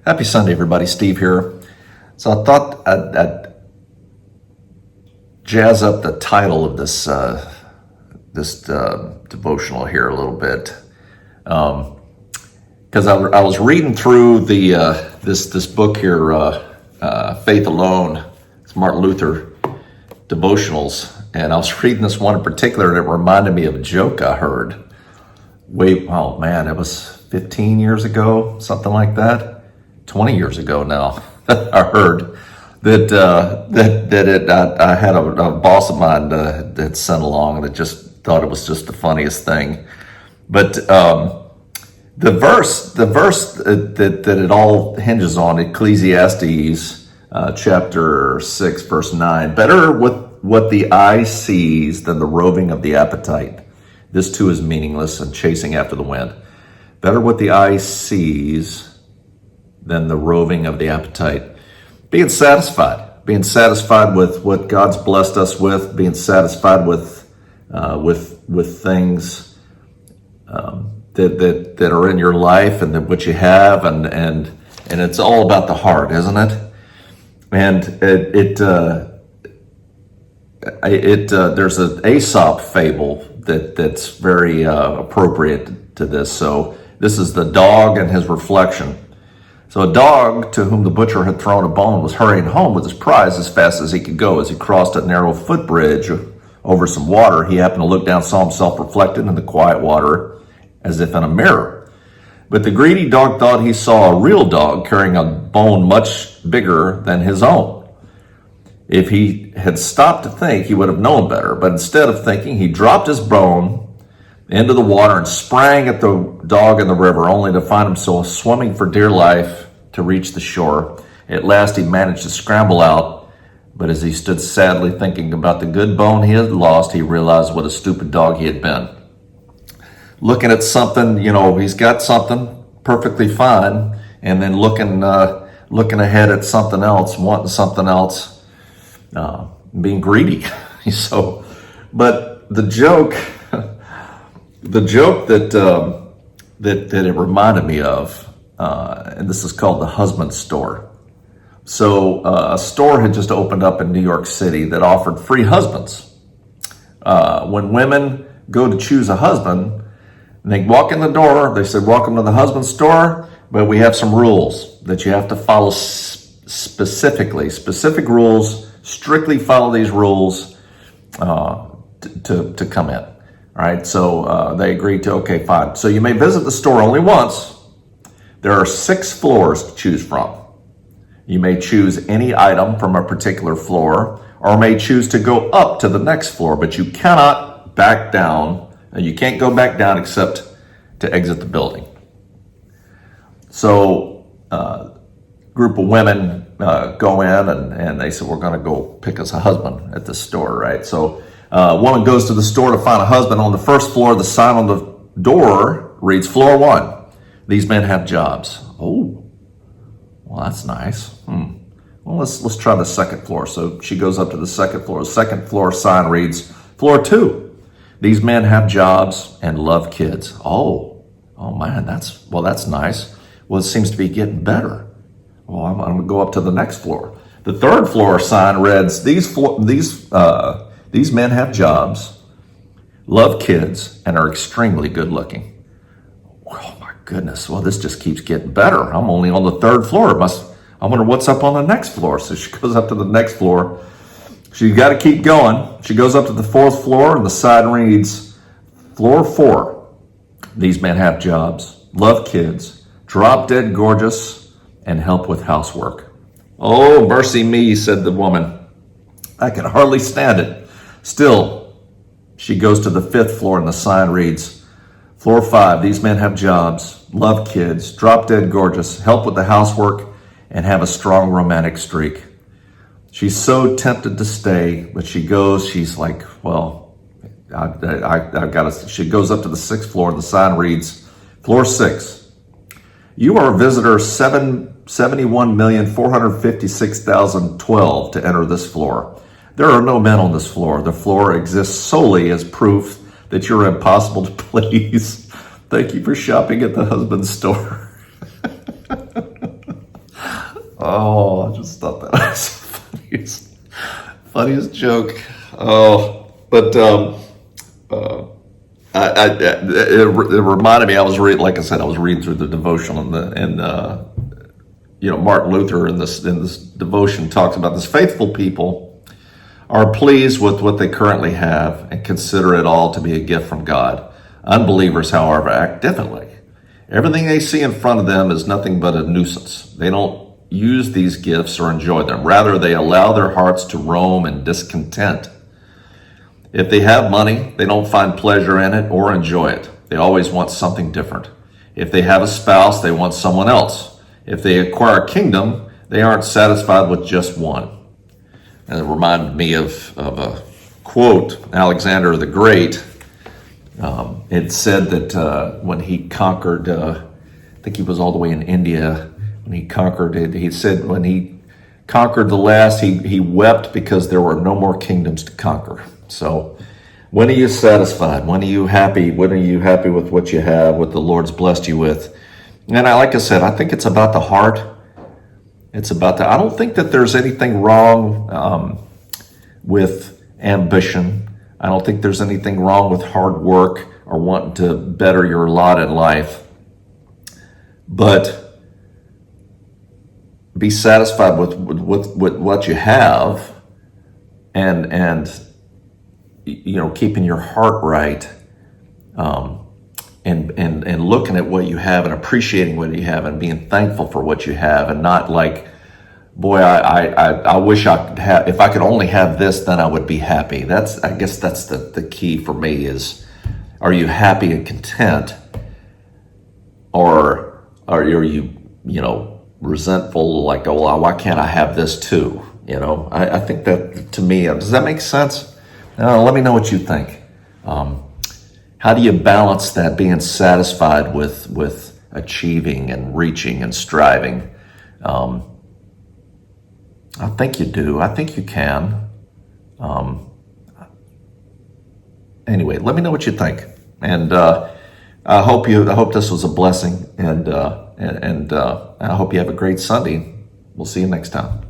Happy Sunday, everybody. Steve here. So I thought I'd jazz up the title of this devotional here a little bit, because I was reading through this book here, Faith Alone. It's Martin Luther devotionals, and I was reading this one in particular, and it reminded me of a joke I heard. It was 15 years ago, something like that. 20 years ago now. I heard that I had a boss of mine that sent along that just thought it was just the funniest thing. But the verse that it all hinges on, Ecclesiastes chapter 6, verse 9. Better what the eye sees than the roving of the appetite. This too is meaningless and chasing after the wind. Better what the eye sees than the roving of the appetite. Being satisfied with what God's blessed us with, being satisfied with things that are in your life and that what you have, and it's all about the heart, isn't it? And there's an Aesop fable that's very appropriate to this. So this is the dog and his reflection. So a dog to whom the butcher had thrown a bone was hurrying home with his prize as fast as he could go. As he crossed a narrow footbridge over some water, he happened to look down, saw himself reflected in the quiet water as if in a mirror. But the greedy dog thought he saw a real dog carrying a bone much bigger than his own. If he had stopped to think, he would have known better. But instead of thinking, he dropped his bone into the water and sprang at the dog in the river, only to find himself swimming for dear life to reach the shore. At last he managed to scramble out, but as he stood sadly thinking about the good bone he had lost, he realized what a stupid dog he had been. Looking at something, he's got something perfectly fine, and then looking ahead at something else, wanting something else, being greedy. But the joke that it reminded me of, and this is called the husband store. So a store had just opened up in New York City that offered free husbands. When women go to choose a husband, and they walk in the door, they said, "Welcome to the husband store, but we have some rules that you have to follow specific rules, strictly follow these rules to come in." All right, so they agreed to, okay, fine. So you may visit the store only once. There are 6 floors to choose from. You may choose any item from a particular floor, or may choose to go up to the next floor, but you cannot back down, and you can't go back down except to exit the building. So group of women go in, and they said, "We're going to go pick us a husband at this store," right? So a woman goes to the store to find a husband. On the first floor, the sign on the door reads, "Floor 1. These men have jobs." Oh, well, that's nice. Well, let's try the second floor. So she goes up to the second floor. The second floor sign reads, "Floor 2. These men have jobs and love kids." Oh man, that's nice. Well, it seems to be getting better. Well, I'm going to go up to the next floor. The third floor sign reads, These men have jobs, love kids, and are extremely good looking." Oh my goodness, well, this just keeps getting better. I'm only on the third floor. I wonder what's up on the next floor. So she goes up to the next floor. She's got to keep going. She goes up to the 4th floor, and the sign reads, "Floor 4. These men have jobs, love kids, drop dead gorgeous, and help with housework." "Oh, mercy me," said the woman. "I can hardly stand it." Still, she goes to the 5th floor, and the sign reads, "Floor 5. These men have jobs, love kids, drop dead gorgeous, help with the housework, and have a strong romantic streak." She's so tempted to stay, but she goes. She's like, "Well, I've got to." She goes up to the 6th floor, and the sign reads, "Floor 6. You are visitor 71,456,012 to enter this floor. There are no men on this floor. The floor exists solely as proof that you're impossible to please. Thank you for shopping at the husband store." Oh, I just thought that was the funniest joke. Oh, but it reminded me. I was reading, like I said, I was reading through the devotional, and Martin Luther in this devotion talks about this. Faithful people are pleased with what they currently have and consider it all to be a gift from God. Unbelievers, however, act differently. Everything they see in front of them is nothing but a nuisance. They don't use these gifts or enjoy them. Rather, they allow their hearts to roam in discontent. If they have money, they don't find pleasure in it or enjoy it. They always want something different. If they have a spouse, they want someone else. If they acquire a kingdom, they aren't satisfied with just one. And it reminded me of a quote, Alexander the Great. It said that when he conquered, I think he was all the way in India, when he conquered it, he said when he conquered the last, he wept because there were no more kingdoms to conquer. So when are you satisfied? When are you happy? When are you happy with what you have, what the Lord's blessed you with? And like I said, I think it's about the heart. It's about I don't think that there's anything wrong with ambition. I don't think there's anything wrong with hard work or wanting to better your lot in life. But be satisfied with what you have, and keeping your heart right, and looking at what you have and appreciating what you have and being thankful for what you have, and not like, boy, I wish I could have, if I could only have this, then I would be happy. I guess that's the key for me is, are you happy and content, or are you, resentful, like, oh, well, why can't I have this too? I think that, to me, does that make sense? Let me know what you think. How do you balance that, being satisfied with achieving and reaching and striving? I think you do. I think you can. Anyway, let me know what you think, and I hope this was a blessing, and I hope you have a great Sunday. We'll see you next time.